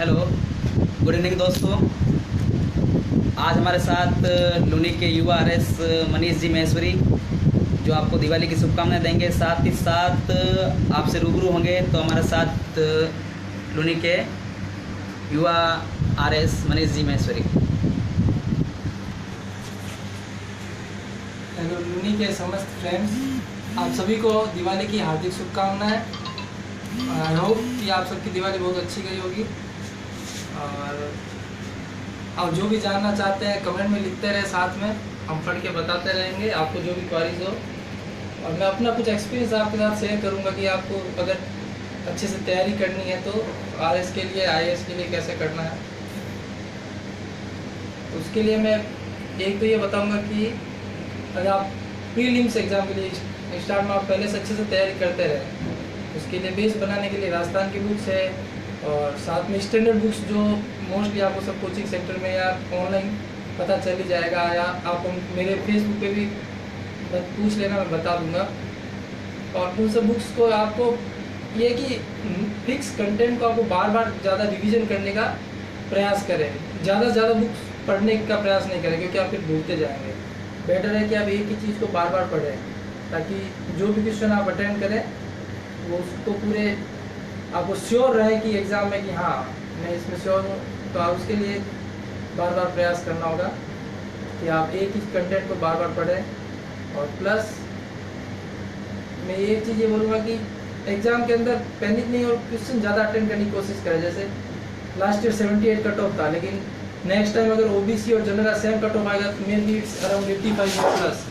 Hello, good evening दोस्तों। आज हमारे साथ लूनी के युवा आरएस मनीष जी महेश्वरी जो आपको दिवाली की शुभकामनाएं देंगे। साथ ही साथ आपसे रूबरू होंगे तो हमारे साथ लूनी के युवा आरएस मनीष जी महेश्वरी। हेलो लूनी के समस्त फ्रेंड्स, आप सभी को दिवाली की हार्दिक शुभकामनाएं। आई होप कि आप सबकी दिवाली बहुत अच्छी गई होगी। और आप जो भी जानना चाहते हैं कमेंट में लिखते रहे, साथ में हम पढ़ के बताते रहेंगे आपको जो भी क्वारीज हो। और मैं अपना कुछ एक्सपीरियंस आपके साथ शेयर करूंगा कि आपको अगर अच्छे से तैयारी करनी है तो आरएस के लिए, आईएएस के लिए कैसे करना है। उसके लिए मैं एक तो ये बताऊंगा कि अगर आप प्रीलिम्स एग्ज़ाम के लिए स्टार्ट में आप पहले से अच्छे से तैयारी करते रहे, उसके लिए बेस बनाने के लिए राजस्थान की बुक्स है और साथ में स्टैंडर्ड बुक्स जो मोस्टली आपको सब कोचिंग सेंटर में या ऑनलाइन पता चल ही जाएगा, या आप मेरे फेसबुक पे भी पूछ लेना, मैं बता दूंगा। और उन सब बुक्स को आपको ये कि फिक्स कंटेंट को आपको बार बार ज़्यादा रिवीजन करने का प्रयास करें। ज़्यादा से ज़्यादा बुक्स पढ़ने का प्रयास नहीं करें क्योंकि आप फिर भूलते जाएंगे। बेटर है कि आप एक ही चीज़ को बार बार पढ़ें ताकि जो भी क्वेश्चन आप अटेंड करें वो उसको पूरे आपको श्योर रहे कि एग्ज़ाम में कि हाँ मैं इसमें श्योर हूँ। तो आप उसके लिए बार बार प्रयास करना होगा कि आप एक ही कंटेंट को बार बार पढ़ें। और प्लस मैं एक चीज़ ये बोलूँगा कि एग्ज़ाम के अंदर पैनिक नहीं और क्वेश्चन ज़्यादा अटेंड करने की कोशिश करें। जैसे लास्ट ईयर 78 कट ऑफ था, लेकिन नेक्स्ट टाइम अगर ओबीसी और जनरल का सेम कट ऑफ आएगा तो मेरे इट्स अराउंड 85 प्लस।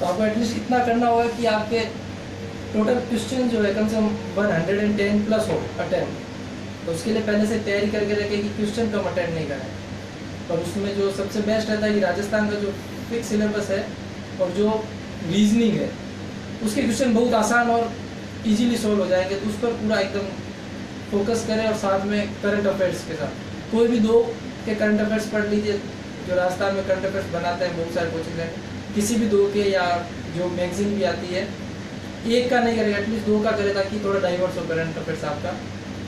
तो आपको एटलीस्ट इतना करना होगा कि आपके टोटल क्वेश्चन जो है कम से कम 110 प्लस हो अटेंड। तो उसके लिए पहले से तैयारी करके रखें कि क्वेश्चन कम अटेंड नहीं करें। और उसमें जो सबसे बेस्ट रहता है कि राजस्थान का जो फिक्स सिलेबस है और जो रीजनिंग है उसके क्वेश्चन बहुत आसान और इजीली सॉल्व हो जाएंगे। तो उस पर पूरा एकदम फोकस करें और साथ में करंट अफेयर्स के साथ कोई भी दो के करंट अफेयर्स पढ़ लीजिए। जो राजस्थान में करंट अफेयर्स बनाते हैं बहुत सारे कोचिंग सेंटर, किसी भी दो के या जो मैगजीन भी आती है, एक का नहीं करेगा एटलीस्ट दो का करे ताकि थोड़ा डाइवर्स हो करंट अफेयर्स आपका,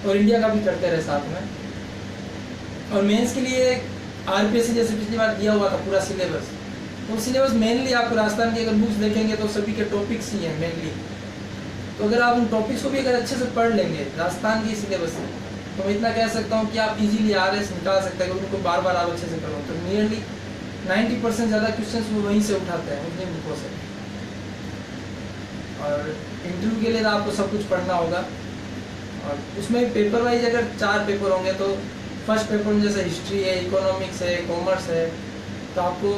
और इंडिया का भी करते रहे साथ में। और मेंस के लिए आरपीएससी जैसे पिछली बार दिया हुआ था पूरा सिलेबस, तो सिलेबस मेनली आपको राजस्थान की अगर बुक्स देखेंगे तो सभी के टॉपिक्स ही हैं मेनली। तो अगर आप उन टॉपिक्स को भी अगर अच्छे से पढ़ लेंगे राजस्थान की सिलेबस से, तो मैं इतना कह सकता हूँ कि आप इजीली आरएस निकाल सकते हैं। उनको बार बार आप अच्छे से करो तो नियरली 90% ज़्यादा क्वेश्चन वो वहीं से उठाते हैं उतनी बुकों से। और इंटरव्यू के लिए तो आपको सब कुछ पढ़ना होगा। और उसमें पेपर वाइज अगर 4 पेपर होंगे तो फर्स्ट पेपर में जैसे हिस्ट्री है, इकोनॉमिक्स है, कॉमर्स है, तो आपको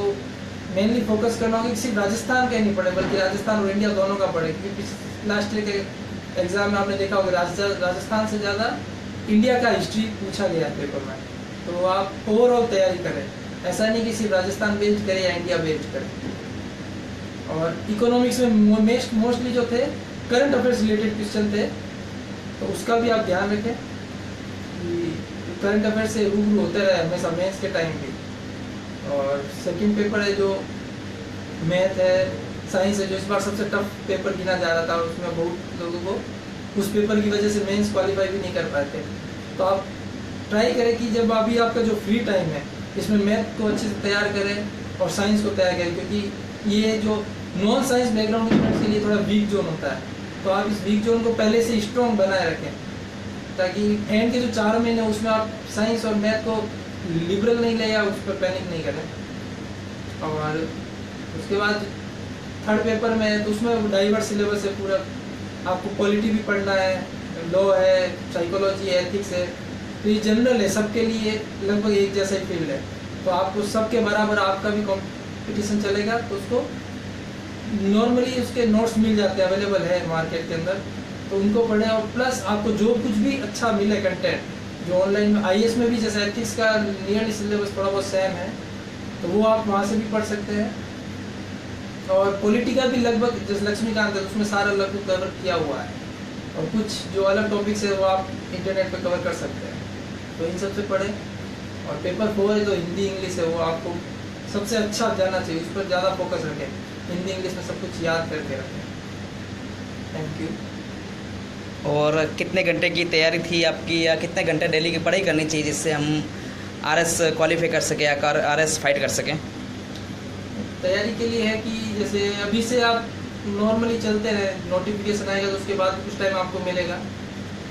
मेनली फोकस करना होगा कि सिर्फ राजस्थान का ही नहीं पढ़े बल्कि राजस्थान और इंडिया दोनों का पढ़े। क्योंकि लास्ट ईयर के एग्जाम में आपने देखा होगा राजस्थान से ज़्यादा इंडिया का हिस्ट्री पूछा गया पेपर में। तो आप ओवरऑल तैयारी करें, ऐसा नहीं कि सिर्फ राजस्थान बेस्ड करें या इंडिया बेस्ड करें। और इकोनॉमिक्स में मोस्टली जो थे करंट अफेयर्स रिलेटेड क्वेश्चन थे, तो उसका भी आप ध्यान रखें कि करंट अफेयर से रूबरू होते रहे हमेशा मेंस के टाइम भी। और सेकंड पेपर है जो मैथ है, साइंस है, जो इस बार सबसे टफ पेपर गिना जा रहा था और उसमें बहुत लोगों को उस पेपर की वजह से मेंस क्वालिफाई भी नहीं कर पाए थे। तो आप ट्राई करें कि जब अभी आपका जो फ्री टाइम है इसमें मैथ को अच्छे से तैयार करें और साइंस को तैयार करें, क्योंकि ये जो नॉन साइंस बैकग्राउंड स्टूडेंट्स के लिए थोड़ा वीक जोन होता है। तो आप इस वीक जोन को पहले से स्ट्रॉन्ग बनाए रखें ताकि एंड के जो 4 महीने उसमें आप साइंस और मैथ को लिबरल नहीं ले या उस पर पैनिक नहीं करें। और उसके बाद थर्ड पेपर में तो उसमें डाइवर्स सिलेबस है पूरा। आपको पॉलिटी भी पढ़ना है, लॉ है, साइकोलॉजी है, एथिक्स है। तो ये जनरल है, सबके लिए लगभग एक जैसा ही फील्ड है। तो आपको सबके बराबर आपका भी कंपटीशन चलेगा। तो उसको नॉर्मली उसके नोट्स मिल जाते हैं, अवेलेबल है मार्केट के अंदर, तो उनको पढ़ें। और प्लस आपको जो कुछ भी अच्छा मिले कंटेंट जो ऑनलाइन में आईएएस में भी जैसे एथिक्स का नियरली सिलेबस थोड़ा बहुत सेम है तो वो आप वहाँ से भी पढ़ सकते हैं। और पॉलिटी का भी लगभग जैसे लक्ष्मीकांत है उसमें सारा लगभग कवर किया हुआ है। और कुछ जो अलग टॉपिक्स है वो आप इंटरनेट पर कवर कर सकते हैं। तो इन सबसे पढ़ें। और पेपर 4 है जो हिंदी इंग्लिश है वो आपको सबसे अच्छा जानना चाहिए, उस पर ज़्यादा फोकस रखें। हिंदी इंग्लिश में सब कुछ याद करके रखें। Thank you. और कितने घंटे की तैयारी थी आपकी, या कितने घंटे डेली की पढ़ाई करनी चाहिए जिससे हम आरएस क्वालिफाई कर सकें या आरएस फाइट कर सकें? तैयारी के लिए है कि जैसे अभी से आप नॉर्मली चलते रहे, नोटिफिकेशन आएगा तो उसके बाद कुछ टाइम आपको मिलेगा,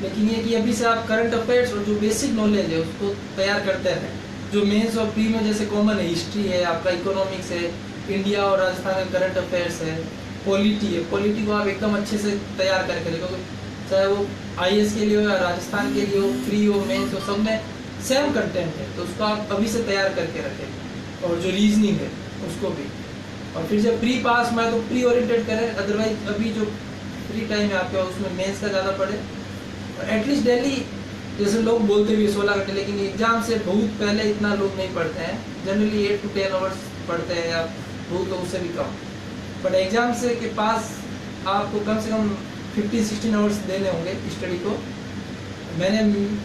लेकिन ये कि अभी से आप करंट अफेयर्स और जो बेसिक नॉलेज है उसको तैयार करते रहें। जो मेंस और प्री में जैसे कॉमन है, हिस्ट्री है, आपका इकोनॉमिक्स है, इंडिया और राजस्थान का करंट अफेयर्स है, पॉलिटी है, पॉलिटी को आप एकदम अच्छे से तैयार करके रखें, क्योंकि चाहे वो आईएएस के लिए हो या राजस्थान के लिए हो, प्री हो, मेंस हो, सब में सेम कंटेंट है, तो उसको आप अभी से तैयार करके रखें। और जो रीजनिंग है उसको भी, और फिर जब प्री पास में तो प्री ओरिएंटेड करें, अदरवाइज अभी जो फ्री टाइम है आपके उसमें मेंस का ज़्यादा पढ़े। एटलीस्ट डेली, जैसे लोग बोलते भी 16 घंटे, लेकिन एग्जाम से बहुत पहले इतना लोग नहीं पढ़ते हैं, जनरली 8 to 10 आवर्स पढ़ते हैं, या बहुत लोग उससे भी कम। बट एग्जाम से के पास आपको कम से कम 15-16 आवर्स देने होंगे स्टडी को। मैंने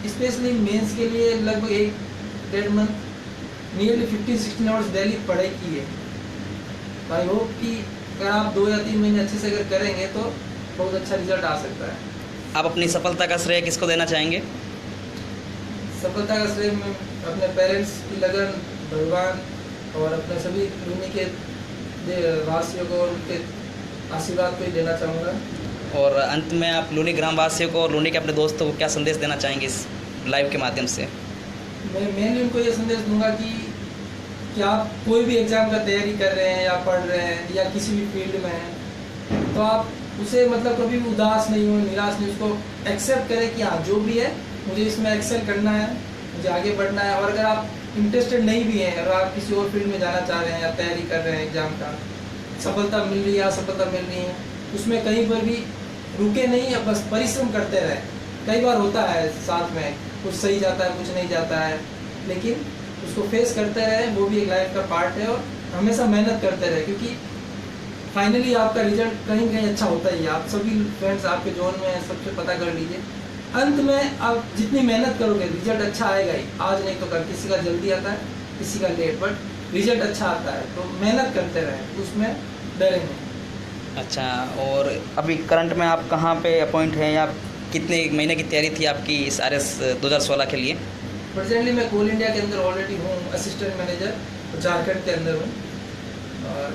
स्पेशली मेंस के लिए लगभग 1-1.5 मंथ नियरली 15-16 आवर्स डेली पढ़ाई की है। आई होप कि अगर आप 2 या 3 महीने अच्छे से अगर करेंगे तो बहुत अच्छा रिजल्ट आ सकता है। आप अपनी सफलता का श्रेय किसको देना चाहेंगे? सफलता का श्रेय मैं अपने पेरेंट्स की लगन, भगवान और अपने सभी लूनी के वासियों को और उनके आशीर्वाद को ही देना चाहूँगा। और अंत में आप लूनी ग्राम वासियों को और लूनी के अपने दोस्तों को क्या संदेश देना चाहेंगे इस लाइव के माध्यम से? मैं मेनली उनको ये संदेश दूंगा कि आप कोई भी एग्ज़ाम का तैयारी कर रहे हैं या पढ़ रहे हैं या किसी भी फील्ड में हैं, तो आप उसे मतलब कभी भी उदास नहीं हो, निराश नहीं, उसको एक्सेप्ट करें कि हाँ जो भी है मुझे इसमें एक्सेल करना है, मुझे आगे बढ़ना है। और अगर आप इंटरेस्टेड नहीं भी हैं, अगर आप किसी और फील्ड में जाना चाह रहे हैं या तैयारी कर रहे हैं एग्ज़ाम का, सफलता मिल रही है या असफलता मिल रही है, उसमें कहीं पर भी रुके नहीं है, बस परिश्रम करते रहें। कई बार होता है साथ में कुछ सही जाता है, कुछ नहीं जाता है, लेकिन उसको फेस करते रहें, वो भी एक लाइफ का पार्ट है। और हमेशा मेहनत करते रहें, क्योंकि फाइनली आपका रिजल्ट कहीं कहीं अच्छा होता ही है। आप सभी फ्रेंड्स आपके जोन में हैं, सबसे पता कर लीजिए, अंत में आप जितनी मेहनत करोगे रिजल्ट अच्छा आएगा ही। आज नहीं तो कल, किसी का जल्दी आता है, किसी का लेट, बट रिजल्ट अच्छा आता है। तो मेहनत करते रहें, उसमें डरे नहीं। अच्छा, और अभी करंट में आप कहाँ पे अपॉइंट हैं, या कितने महीने की तैयारी थी आपकी इस आरएस 2016 के लिए? प्रेजेंटली मैं कोल इंडिया के अंदर ऑलरेडी हूँ असिस्टेंट मैनेजर, झारखंड के अंदर हूँ। और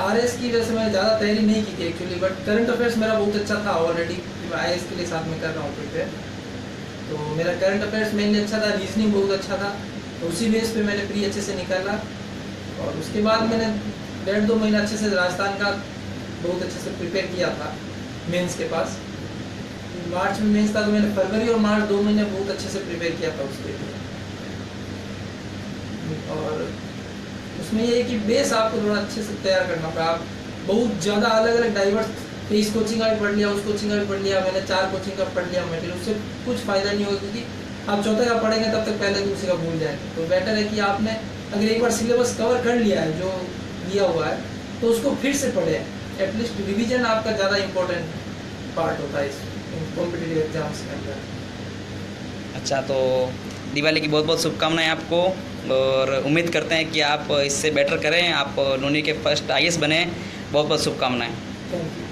आरएस की वजह से मैंने ज़्यादा तैयारी नहीं की थी एक्चुअली, बट करंट अफेयर्स मेरा बहुत अच्छा था ऑलरेडी, आईएएस के लिए साथ में कर रहा हूँ प्रिपेयर। तो मेरा करंट अफेयर्स मेनली अच्छा था, रीजनिंग बहुत अच्छा था, तो उसी बेस पे मैंने प्री अच्छे से निकाला। और उसके बाद मैंने 1.5-2 महीना अच्छे से राजस्थान का बहुत अच्छे से प्रिपेयर किया था मेंस के पास। मार्च में मेंस था, तो मैंने फरवरी और मार्च 2 महीने बहुत अच्छे से प्रिपेयर किया था उसके लिए। और उसमें ये है कि बेस आपको थोड़ा अच्छे से तैयार करना पड़ा। आप बहुत ज़्यादा अलग अलग डाइवर्स, इस कोचिंग का भी पढ़ लिया, उस कोचिंग का भी पढ़ लिया, मैंने 4 कोचिंग का पढ़ लिया मटेरियल, उससे कुछ फ़ायदा नहीं होगा, क्योंकि आप चौथे का पढ़ेंगे तब तक पहले दूसरे का भूल जाएंगे। तो बेटर है कि आपने अगर एक बार सिलेबस कवर कर लिया है जो दिया हुआ है, तो उसको फिर से पढ़े। एटलीस्ट रिविजन आपका ज़्यादा इंपॉर्टेंट पार्ट होता है इस कॉम्पिटिटिव एग्जाम्स के अंदर। अच्छा, तो दिवाली की बहुत बहुत शुभकामनाएं आपको, और उम्मीद करते हैं कि आप इससे बेटर करें, आप लूनी के फर्स्ट आईएएस बने। बहुत बहुत शुभकामनाएं। Thank you.